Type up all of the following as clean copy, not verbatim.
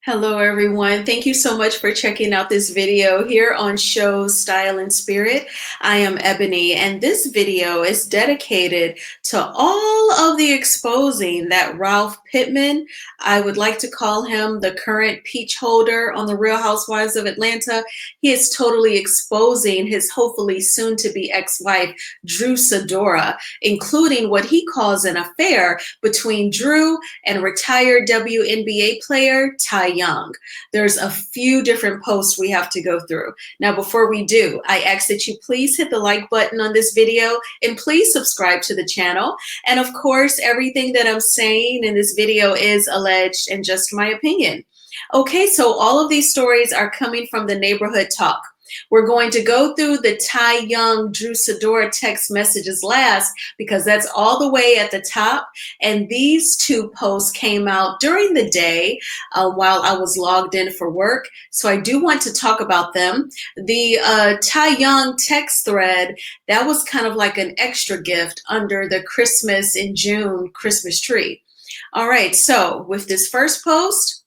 Hello, everyone. Thank you so much for checking out this video here on Show Style and Spirit. I am Ebony, and this video is dedicated to all of the exposing that Ralph Pittman, I would like to call him the current peach holder on the Real Housewives of Atlanta. He is totally exposing his hopefully soon-to-be ex-wife, Drew Sidora, including what he calls an affair between Drew and retired WNBA player Ty Young. There's a few different posts we have to go through. Now, before we do, I ask that you please hit the like button on this video and please subscribe to the channel. And of course, everything that I'm saying in this video is alleged and just my opinion. Okay, so all of these stories are coming from the neighborhood talk. We're going to go through the Ty Young, Drew Sidora text messages last because that's all the way at the top. And these two posts came out during the day while I was logged in for work. So I do want to talk about them. The Ty Young text thread, that was kind of like an extra gift under the Christmas in June Christmas tree. All right, so with this first post,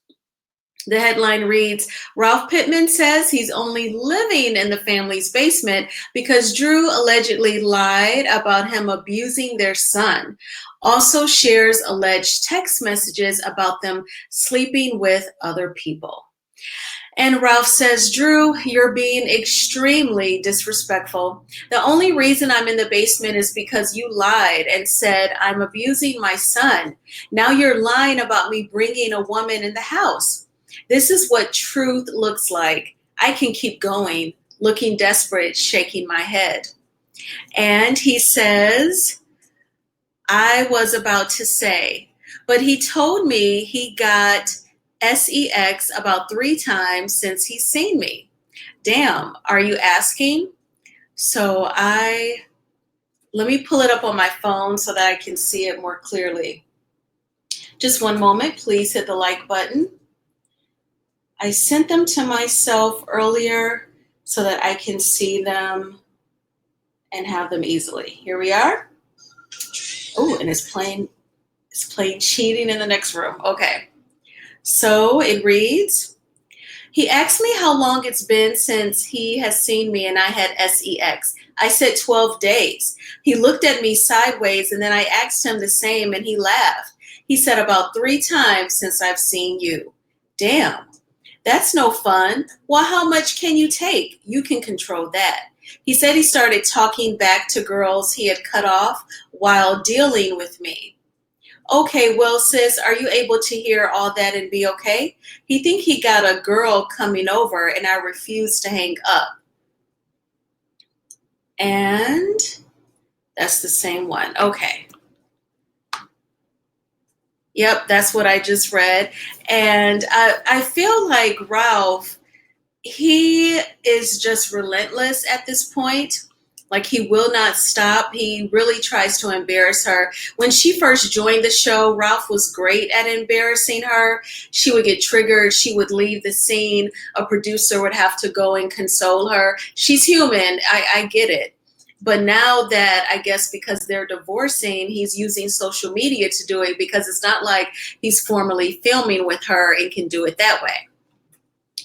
the headline reads, Ralph Pittman says he's only living in the family's basement because Drew allegedly lied about him abusing their son. Also shares alleged text messages about them sleeping with other people. And Ralph says, Drew, you're being extremely disrespectful. The only reason I'm in the basement is because you lied and said I'm abusing my son. Now you're lying about me bringing a woman in the house. This is what truth looks like. I can keep going, looking desperate, shaking my head. And he says, I was about to say, but he told me he got sex about 3 times since he's seen me. Damn, are you asking? So let me pull it up on my phone so that I can see it more clearly. Just one moment, please hit the like button. I sent them to myself earlier so that I can see them and have them easily. Here we are. Oh, and it's playing cheating in the next room. Okay. So it reads, he asked me how long it's been since he has seen me and I had sex. I said 12 days. He looked at me sideways and then I asked him the same and he laughed. He said about 3 times since I've seen you. Damn. That's no fun. Well, how much can you take? You can control that. He said he started talking back to girls he had cut off while dealing with me. Okay, well, sis, are you able to hear all that and be okay? He think he got a girl coming over and I refused to hang up. And that's the same one. Okay. Yep, that's what I just read. And I feel like Ralph, he is just relentless at this point. Like he will not stop. He really tries to embarrass her. When she first joined the show, Ralph was great at embarrassing her. She would get triggered. She would leave the scene. A producer would have to go and console her. She's human. I get it. But now that I guess because they're divorcing, he's using social media to do it because it's not like he's formally filming with her and can do it that way.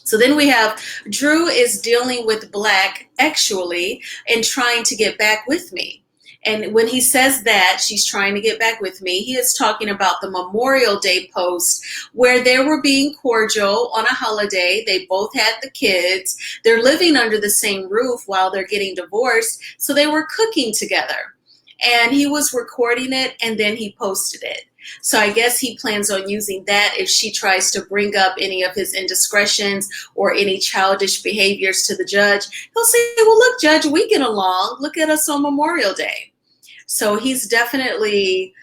So then we have Drew is dealing with Black actually and trying to get back with me. And when he says that she's trying to get back with me, he is talking about the Memorial Day post where they were being cordial on a holiday. They both had the kids. They're living under the same roof while they're getting divorced. So they were cooking together. And he was recording it and then he posted it. So I guess he plans on using that if she tries to bring up any of his indiscretions or any childish behaviors to the judge. He'll say, well, look, Judge, we get along. Look at us on Memorial Day. So he's definitely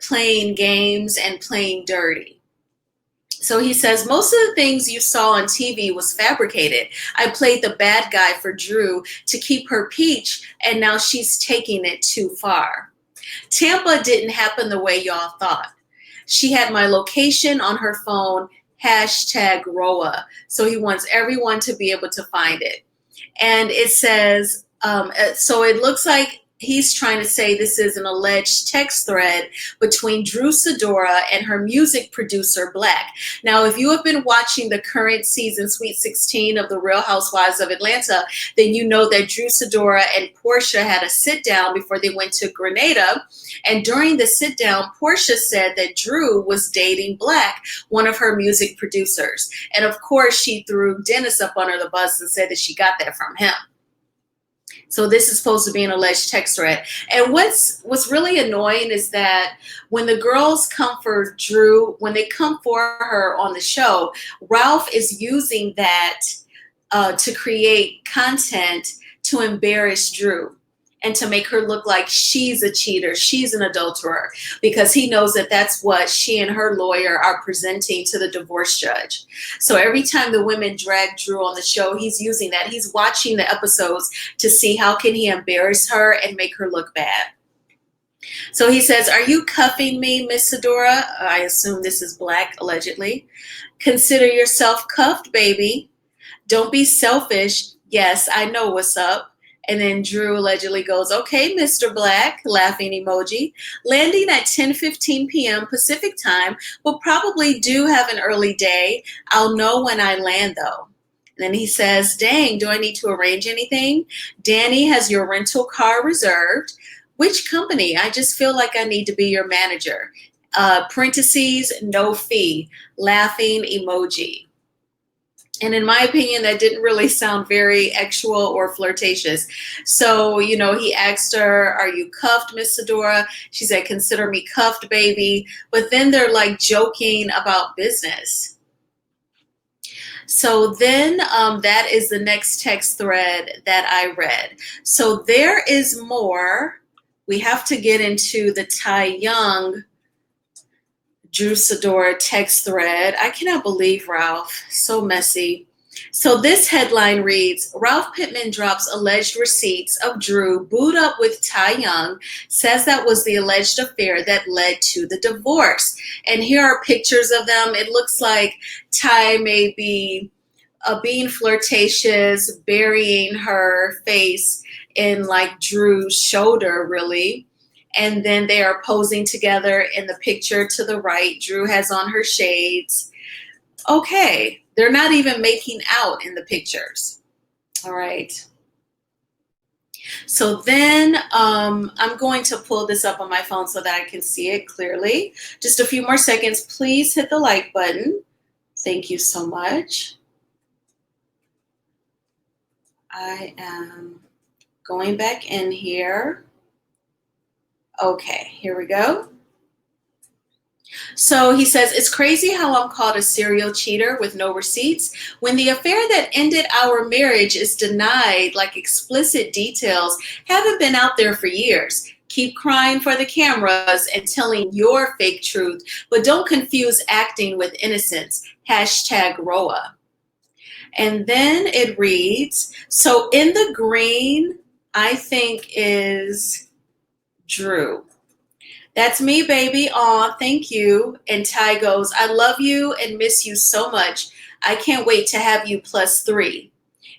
playing games and playing dirty. So he says, most of the things you saw on TV was fabricated. I played the bad guy for Drew to keep her peach, and now she's taking it too far. Tampa didn't happen the way y'all thought. She had my location on her phone, #ROA. So he wants everyone to be able to find it. And it says, so it looks like he's trying to say this is an alleged text thread between Drew Sidora and her music producer, Black. Now, if you have been watching the current season, Sweet 16 of The Real Housewives of Atlanta, then you know that Drew Sidora and Portia had a sit down before they went to Grenada. And during the sit down, Portia said that Drew was dating Black, one of her music producers. And of course, she threw Dennis up under the bus and said that she got that from him. So this is supposed to be an alleged text thread. And what's really annoying is that when the girls come for Drew, when they come for her on the show, Ralph is using that to create content to embarrass Drew and to make her look like she's a cheater, she's an adulterer, because he knows that that's what she and her lawyer are presenting to the divorce judge. So every time the women drag Drew on the show, he's using that. He's watching the episodes to see how can he embarrass her and make her look bad. So he says, "Are you cuffing me, Miss Sidora?" I assume this is Black, allegedly. "Consider yourself cuffed, baby. Don't be selfish. Yes, I know what's up." And then Drew allegedly goes, "Okay, Mr. Black," laughing emoji. "Landing at 10:15 p.m. Pacific time. Will probably do have an early day. I'll know when I land though." And then he says, "Dang, do I need to arrange anything? Danny has your rental car reserved. Which company? I just feel like I need to be your manager. Parentheses, no fee. Laughing emoji." And in my opinion, that didn't really sound very actual or flirtatious. So, he asked her, "Are you cuffed, Miss Sidora?" She said, "Consider me cuffed, baby." But then they're like joking about business. So then that is the next text thread that I read. So there is more. We have to get into the Ty Young Drew Sidora text thread. I cannot believe Ralph. So messy. So this headline reads, "Ralph Pittman drops alleged receipts of Drew booed up with Ty Young, says that was the alleged affair that led to the divorce." And here are pictures of them. It looks like Ty may be being flirtatious, burying her face in like Drew's shoulder, really. And then they are posing together in the picture to the right. Drew has on her shades. Okay, they're not even making out in the pictures. All right. So then I'm going to pull this up on my phone so that I can see it clearly. Just a few more seconds. Please hit the like button. Thank you so much. I am going back in here. Okay, here we go. So he says, "It's crazy how I'm called a serial cheater with no receipts when the affair that ended our marriage is denied, like explicit details haven't been out there for years. Keep crying for the cameras and telling your fake truth, but don't confuse acting with innocence. Hashtag ROA." And then it reads, so in the green, I think is Drew. "That's me, baby. Aw, thank you." And Ty goes, "I love you and miss you so much. I can't wait to have you +3.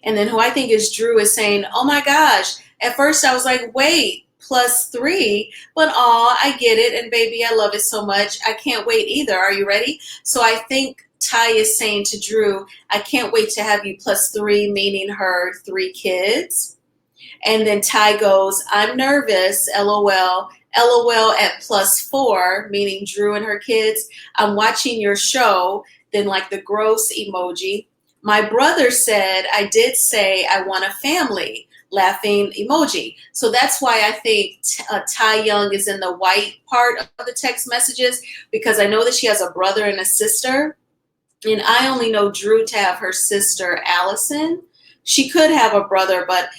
And then who I think is Drew is saying, "Oh my gosh." At first I was like, wait, +3? But aw, I get it. And baby, I love it so much. I can't wait either. Are you ready? So I think Ty is saying to Drew, "I can't wait to have you +3, meaning her 3 kids. And then Ty goes, "I'm nervous, LOL. LOL at +4, meaning Drew and her kids. I'm watching your show." Then like the gross emoji. "My brother said I did say I want a family." Laughing emoji. So that's why I think Ty Young is in the white part of the text messages, because I know that she has a brother and a sister. And I only know Drew to have her sister, Allison. She could have a brother, but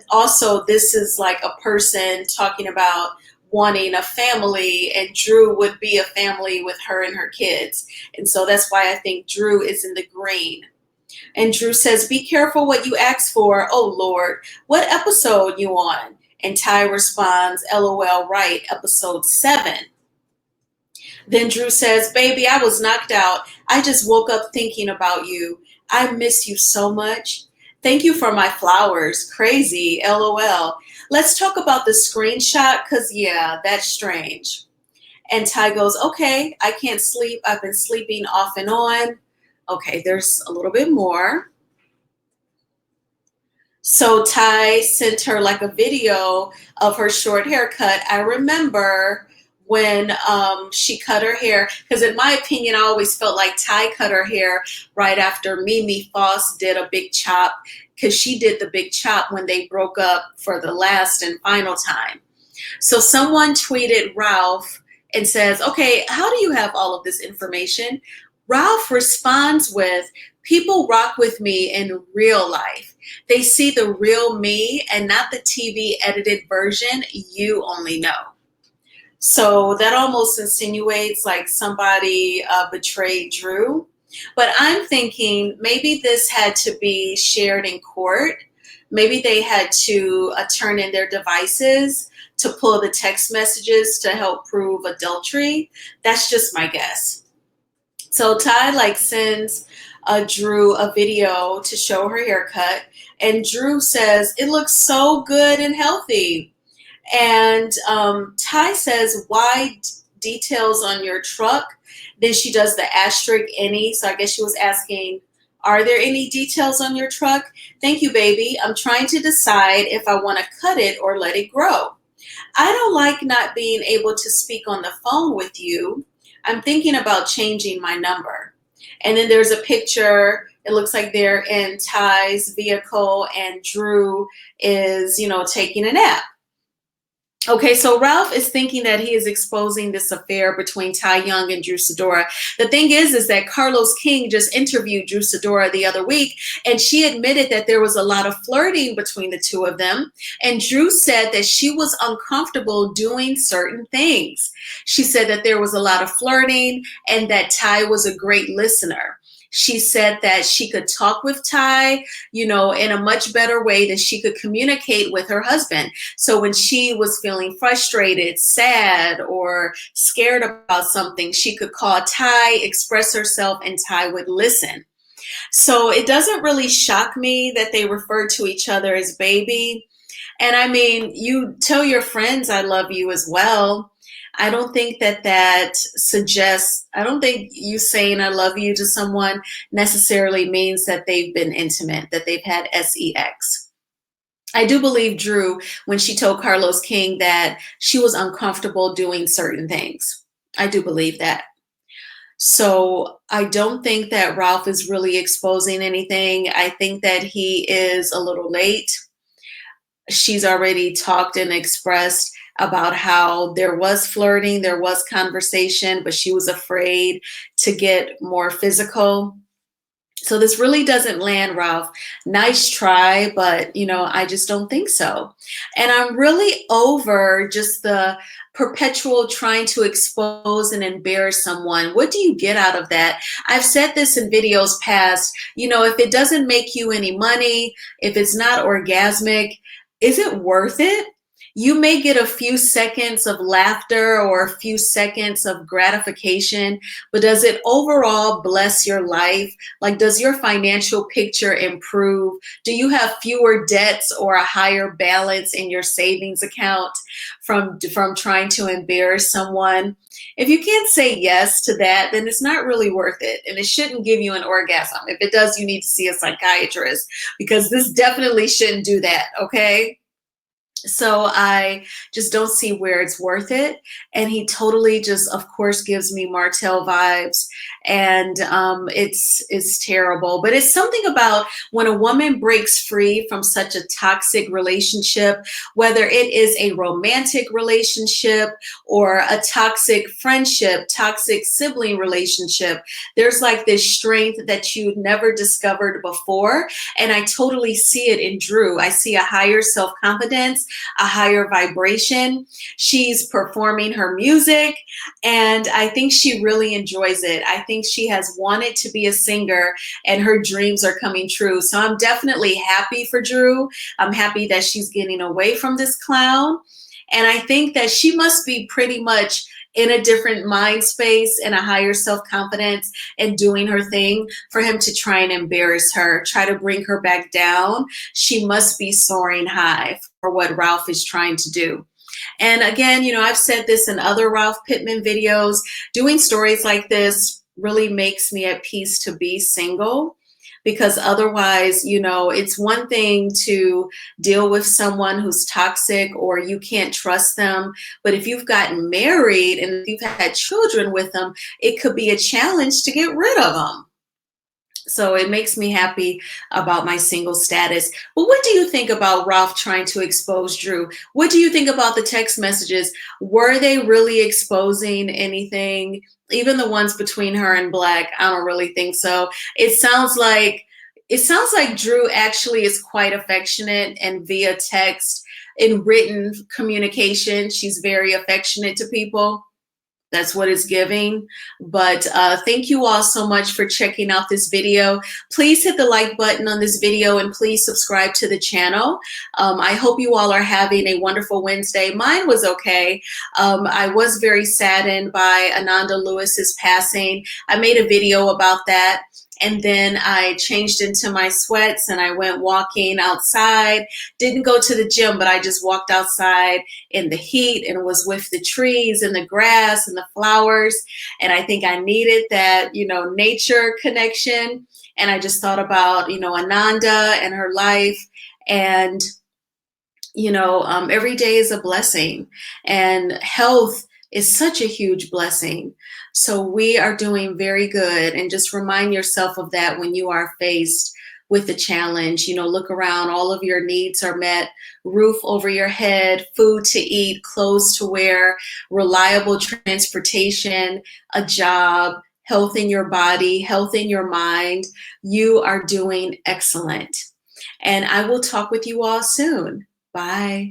also this is like a person talking about wanting a family, and Drew would be a family with her and her kids. And so that's why I think Drew is in the green. And Drew says, "Be careful what you ask for. Oh, Lord, what episode you on?" And Ty responds, "LOL, right, episode 7. Then Drew says, "Baby, I was knocked out. I just woke up thinking about you. I miss you so much." Thank you for my flowers. Crazy. LOL. Let's talk about the screenshot because, yeah, that's strange. And Ty goes, okay, I can't sleep. I've been sleeping off and on. Okay, there's a little bit more. So Ty sent her like a video of her short haircut. I remember when she cut her hair, because in my opinion, I always felt like Ty cut her hair right after Mimi Foss did a big chop, because she did the big chop when they broke up for the last and final time. So someone tweeted Ralph and says, okay, how do you have all of this information? Ralph responds with, people rock with me in real life. They see the real me and not the TV edited version you only know. So that almost insinuates like somebody betrayed Drew. But I'm thinking maybe this had to be shared in court. Maybe they had to turn in their devices to pull the text messages to help prove adultery. That's just my guess. So Ty like sends Drew a video to show her haircut, and Drew says it looks so good and healthy. And Ty says, why details on your truck? Then she does the asterisk any. So I guess she was asking, are there any details on your truck? Thank you, baby. I'm trying to decide if I want to cut it or let it grow. I don't like not being able to speak on the phone with you. I'm thinking about changing my number. And then there's a picture. It looks like they're in Ty's vehicle and Drew is, taking a nap. Okay, so Ralph is thinking that he is exposing this affair between Ty Young and Drew Sidora. The thing is that Carlos King just interviewed Drew Sidora the other week, and she admitted that there was a lot of flirting between the two of them. And Drew said that she was uncomfortable doing certain things. She said that there was a lot of flirting and that Ty was a great listener. She said that she could talk with Ty, in a much better way than she could communicate with her husband. So when she was feeling frustrated, sad, or scared about something, she could call Ty, express herself, and Ty would listen. So it doesn't really shock me that they refer to each other as baby. And I mean, you tell your friends I love you as well. I don't think that suggests, I don't think you saying I love you to someone necessarily means that they've been intimate, that they've had sex. I do believe Drew when she told Carlos King that she was uncomfortable doing certain things. I do believe that. So I don't think that Ralph is really exposing anything. I think that he is a little late. She's already talked and expressed about how there was flirting, there was conversation, but she was afraid to get more physical. So this really doesn't land, Ralph. Nice try, but I just don't think so. And I'm really over just the perpetual trying to expose and embarrass someone. What do you get out of that? I've said this in videos past, if it doesn't make you any money, if it's not orgasmic, is it worth it? You may get a few seconds of laughter or a few seconds of gratification, but does it overall bless your life? Like, does your financial picture improve? Do you have fewer debts or a higher balance in your savings account from trying to embarrass someone? If you can't say yes to that, then it's not really worth it. And it shouldn't give you an orgasm. If it does, you need to see a psychiatrist because this definitely shouldn't do that, okay? So I just don't see where it's worth it. And he totally just, of course, gives me Martell vibes. And it's terrible. But it's something about when a woman breaks free from such a toxic relationship, whether it is a romantic relationship or a toxic friendship, toxic sibling relationship, there's like this strength that you never discovered before. And I totally see it in Drew. I see a higher self-confidence, a higher vibration. She's performing her music, and I think she really enjoys it. I think she has wanted to be a singer, and her dreams are coming true. So I'm definitely happy for Drew. I'm happy that she's getting away from this clown. And I think that she must be pretty much in a different mind space and a higher self-confidence and doing her thing, for him to try and embarrass her, try to bring her back down. She must be soaring high for what Ralph is trying to do. And again, I've said this in other Ralph Pittman videos, doing stories like this really makes me at peace to be single, because otherwise, it's one thing to deal with someone who's toxic or you can't trust them. But if you've gotten married and if you've had children with them, it could be a challenge to get rid of them. So it makes me happy about my single status. But what do you think about Ralph trying to expose Drew? What do you think about the text messages? Were they really exposing anything? Even the ones between her and Black, I don't really think so. It sounds like Drew actually is quite affectionate, and via text, in written communication, she's very affectionate to people. That's what it's giving. But thank you all so much for checking out this video. Please hit the like button on this video and please subscribe to the channel. I hope you all are having a wonderful Wednesday. Mine was okay. I was very saddened by Ananda Lewis's passing. I made a video about that. And then I changed into my sweats and I went walking outside. Didn't go to the gym, but I just walked outside in the heat and was with the trees and the grass and the flowers. And I think I needed that, nature connection. And I just thought about, Ananda and her life. And, every day is a blessing. And health is such a huge blessing. So we are doing very good. And just remind yourself of that when you are faced with the challenge. Look around, all of your needs are met: roof over your head, food to eat, clothes to wear, reliable transportation, a job, health in your body, health in your mind. You are doing excellent. And I will talk with you all soon. Bye.